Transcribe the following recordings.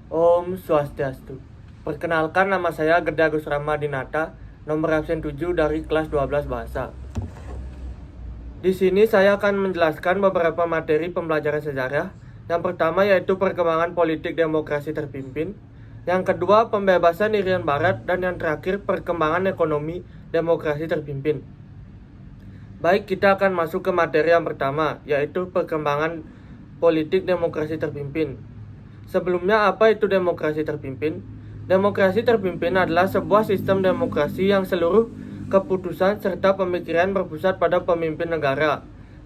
Om Swastiastu. Perkenalkan, nama saya Geda Agus Ramadinata, nomor absen 7 dari kelas 12 bahasa. Di sini saya akan menjelaskan beberapa materi pembelajaran sejarah. Yang pertama yaitu perkembangan politik demokrasi terpimpin. Yang kedua, pembebasan Irian Barat. Dan yang terakhir, perkembangan ekonomi demokrasi terpimpin. Baik, kita akan masuk ke materi yang pertama, yaitu perkembangan politik demokrasi terpimpin. Sebelumnya, apa itu demokrasi terpimpin? Demokrasi terpimpin adalah sebuah sistem demokrasi yang seluruh keputusan serta pemikiran berpusat pada pemimpin negara.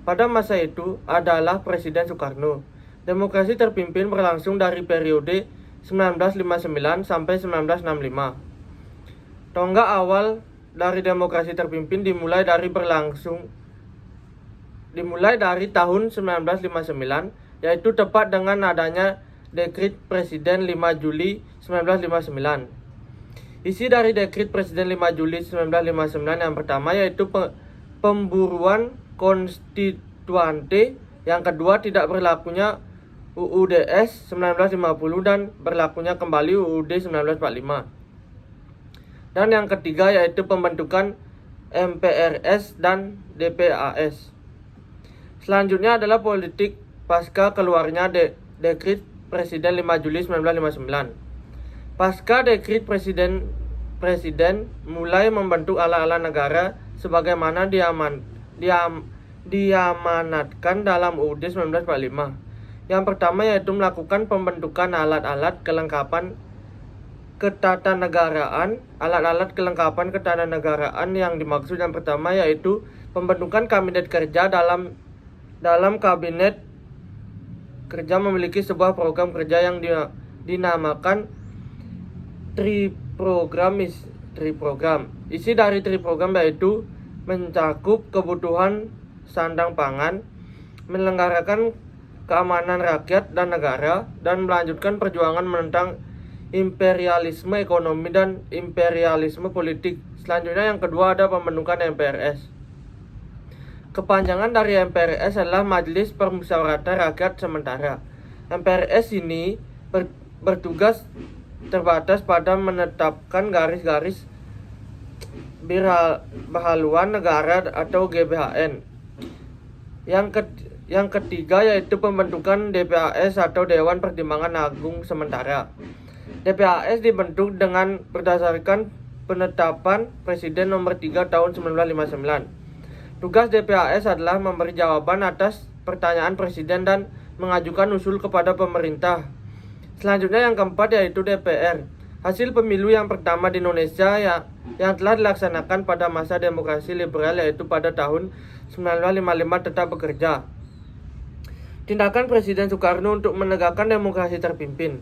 Pada masa itu adalah Presiden Soekarno. Demokrasi terpimpin berlangsung dari periode 1959 sampai 1965. Tonggak awal dari demokrasi terpimpin dimulai dari tahun 1959, yaitu tepat dengan adanya Dekret Presiden 5 Juli 1959. Isi dari Dekret Presiden 5 Juli 1959 yang pertama yaitu pemburuan konstituante, yang kedua tidak berlakunya UUDS 1950 dan berlakunya kembali UUD 1945. Dan yang ketiga yaitu pembentukan MPRS dan DPAS. Selanjutnya adalah politik pasca keluarnya Dekret Presiden 5 Juli 1959. Pasca Dekret Presiden mulai membentuk ala-ala negara sebagaimana diamanatkan dalam UUD 1945. Yang pertama yaitu melakukan pembentukan alat-alat kelengkapan ketatanegaraan. Alat-alat kelengkapan ketatanegaraan yang dimaksud yang pertama yaitu pembentukan kabinet kerja. Dalam kabinet kerja memiliki sebuah program kerja yang dinamakan triprogram. Isi dari triprogram yaitu mencakup kebutuhan sandang pangan, menyelenggarakan keamanan rakyat dan negara, dan melanjutkan perjuangan menentang imperialisme ekonomi dan imperialisme politik. Selanjutnya yang kedua ada pembentukan MPRS. Kepanjangan dari MPRS adalah Majelis Permusyawaratan Rakyat Sementara. MPRS ini bertugas terbatas pada menetapkan garis-garis berhaluan negara atau GBHN. Yang ketiga yaitu pembentukan DPAS atau Dewan Pertimbangan Agung Sementara. DPAS dibentuk dengan berdasarkan penetapan Presiden nomor 3 tahun 1959. Tugas DPAS adalah memberi jawaban atas pertanyaan Presiden dan mengajukan usul kepada pemerintah. Selanjutnya yang keempat yaitu DPR. Hasil pemilu yang pertama di Indonesia yang telah dilaksanakan pada masa demokrasi liberal yaitu pada tahun 1955 tetap bekerja. Tindakan Presiden Soekarno untuk menegakkan demokrasi terpimpin.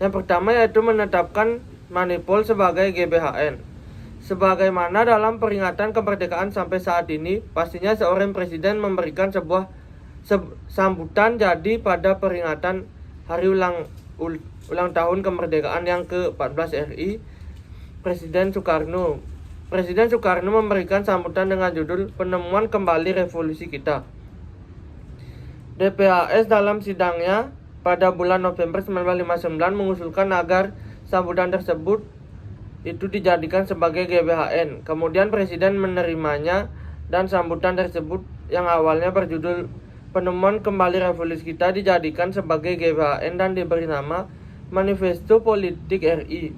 Yang pertama yaitu menetapkan Manipul sebagai GBHN. Sebagaimana dalam peringatan kemerdekaan sampai saat ini, pastinya seorang presiden memberikan sebuah sambutan. Jadi pada peringatan hari ulang tahun kemerdekaan yang ke-14 RI, Presiden Soekarno memberikan sambutan dengan judul Penemuan Kembali Revolusi Kita. DPAS dalam sidangnya pada bulan November 1959 mengusulkan agar sambutan tersebut itu dijadikan sebagai GBHN. Kemudian Presiden menerimanya dan sambutan tersebut yang awalnya berjudul Penemuan Kembali Revolusi Kita dijadikan sebagai GBHN dan diberi nama Manifesto Politik RI.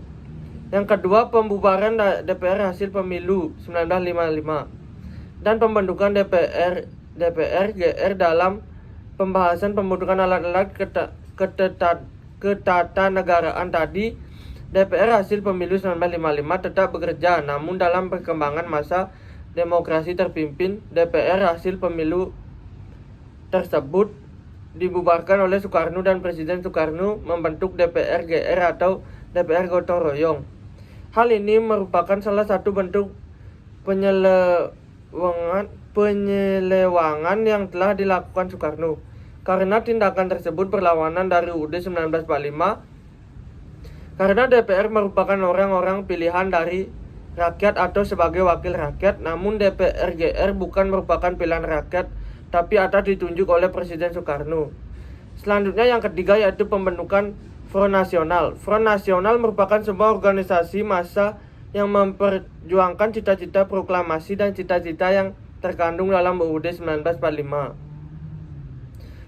Yang kedua, pembubaran DPR hasil pemilu 1955 dan pembentukan DPR GR. Dalam pembahasan pembentukan alat-alat ketatanegaraan tadi, DPR hasil pemilu 1955 tetap bekerja, namun dalam perkembangan masa demokrasi terpimpin, DPR hasil pemilu tersebut dibubarkan oleh Soekarno dan Presiden Soekarno membentuk DPR GR atau DPR gotong royong. Hal ini merupakan salah satu bentuk penyelewangan yang telah dilakukan Soekarno. Karena tindakan tersebut berlawanan dari UUD 1945. Karena DPR merupakan orang-orang pilihan dari rakyat atau sebagai wakil rakyat, namun DPR GR bukan merupakan pilihan rakyat, tapi atas ditunjuk oleh Presiden Soekarno. Selanjutnya yang ketiga yaitu pembentukan Front Nasional. Front Nasional merupakan sebuah organisasi massa yang memperjuangkan cita-cita proklamasi dan cita-cita yang terkandung dalam UUD 1945.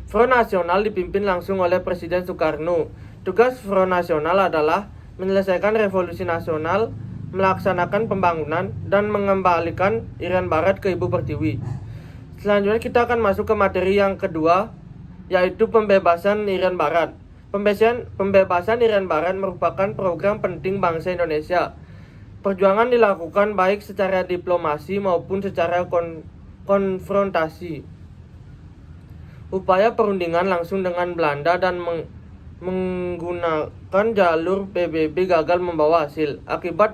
Front Nasional dipimpin langsung oleh Presiden Soekarno. Tugas Front Nasional adalah menyelesaikan revolusi nasional, melaksanakan pembangunan, dan mengembalikan Irian Barat ke Ibu Pertiwi. Selanjutnya kita akan masuk ke materi yang kedua, yaitu pembebasan Irian Barat. Pembebasan Irian Barat merupakan program penting bangsa Indonesia. Perjuangan dilakukan baik secara diplomasi maupun secara konfrontasi. Upaya perundingan langsung dengan Belanda dan menggunakan jalur PBB gagal membawa hasil. Akibat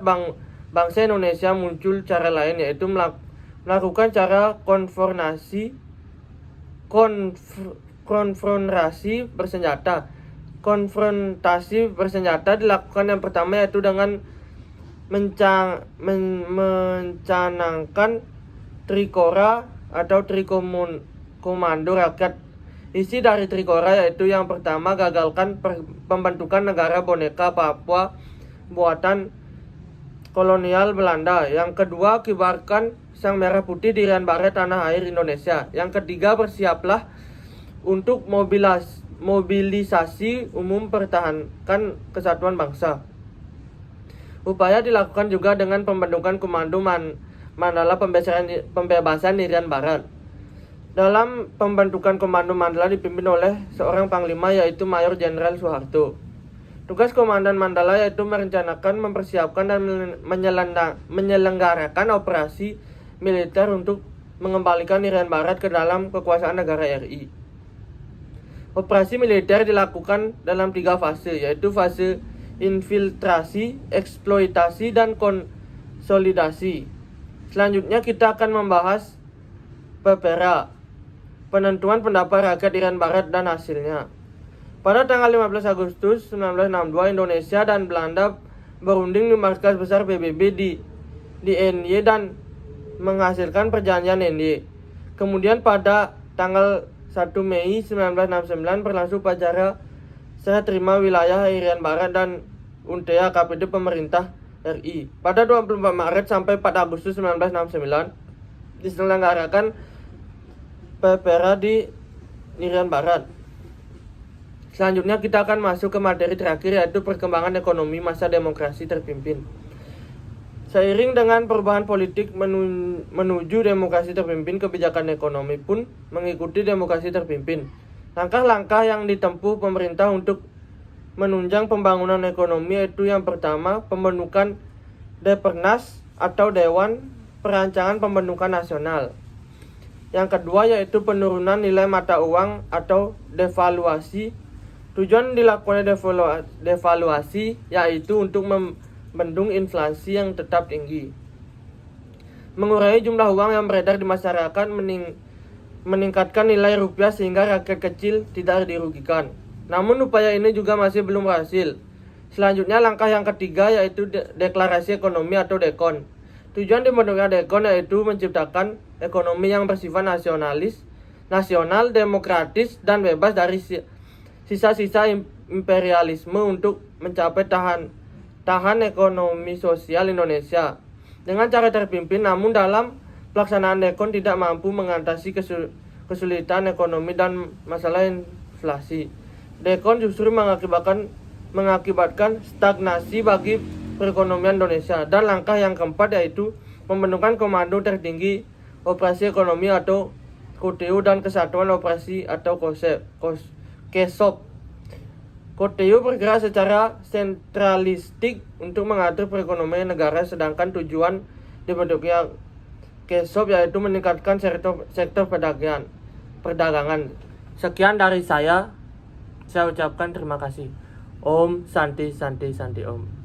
bangsa Indonesia muncul cara lain, yaitu melakukan cara konfrontasi bersenjata. Konfrontasi bersenjata dilakukan yang pertama yaitu dengan mencanangkan Trikora atau Trikomando Rakyat. Isi dari Trikora yaitu yang pertama, gagalkan pembentukan negara boneka Papua buatan kolonial Belanda. Yang kedua, kibarkan sang merah putih di Irian Barat tanah air Indonesia. Yang ketiga, bersiaplah untuk mobilisasi umum pertahankan kesatuan bangsa. Upaya dilakukan juga dengan pembentukan Komando Mandala Pembebasan Irian Barat. Dalam pembentukan Komando Mandala dipimpin oleh seorang panglima, yaitu Mayor Jenderal Soeharto. Tugas Komandan Mandala yaitu merencanakan, mempersiapkan, dan menyelenggarakan operasi militer untuk mengembalikan Irian Barat ke dalam kekuasaan negara RI. Operasi militer dilakukan dalam 3 fase, yaitu fase infiltrasi, eksploitasi, dan konsolidasi. Selanjutnya kita akan membahas PPRA, penentuan pendapat rakyat Irian Barat dan hasilnya. Pada tanggal 15 Agustus 1962, Indonesia dan Belanda berunding di markas besar PBB di NY dan menghasilkan perjanjian NY. Kemudian pada tanggal 1 Mei 1969 berlangsung upacara serah terima wilayah Irian Barat dan UNTEA KPD pemerintah RI. Pada 24 Maret sampai 4 Agustus 1969 diselenggarakan PPRA di Irian Barat. Selanjutnya kita akan masuk ke materi terakhir, yaitu perkembangan ekonomi masa demokrasi terpimpin. Seiring dengan perubahan politik menuju demokrasi terpimpin, kebijakan ekonomi pun mengikuti demokrasi terpimpin. Langkah-langkah yang ditempuh pemerintah untuk menunjang pembangunan ekonomi yaitu yang pertama, pembentukan Depernas atau Dewan Perancangan Pembentukan Nasional. Yang kedua yaitu penurunan nilai mata uang atau devaluasi. Tujuan dilakukannya devaluasi yaitu untuk membendung inflasi yang tetap tinggi, mengurangi jumlah uang yang beredar di masyarakat, meningkatkan nilai rupiah sehingga rakyat kecil tidak dirugikan. Namun upaya ini juga masih belum berhasil. Selanjutnya langkah yang ketiga yaitu deklarasi ekonomi atau DEKON. Tujuan dibentuknya DEKON yaitu menciptakan ekonomi yang bersifat nasional, demokratis, dan bebas dari sisa-sisa imperialisme untuk mencapai tahan ekonomi sosial Indonesia dengan cara terpimpin. Namun dalam pelaksanaan DEKON tidak mampu mengatasi kesulitan ekonomi dan masalah inflasi. DEKON justru mengakibatkan stagnasi bagi perekonomian Indonesia. Dan langkah yang keempat yaitu pembentukan Komando Tertinggi Operasi Ekonomi atau KOTEU dan Kesatuan Operasi atau KESOP. KOTEU bergerak secara sentralistik untuk mengatur perekonomian negara, sedangkan tujuan dibentuknya KESOP yaitu meningkatkan sektor perdagangan. Sekian dari saya ucapkan terima kasih. Om Santi Santi Santi Om.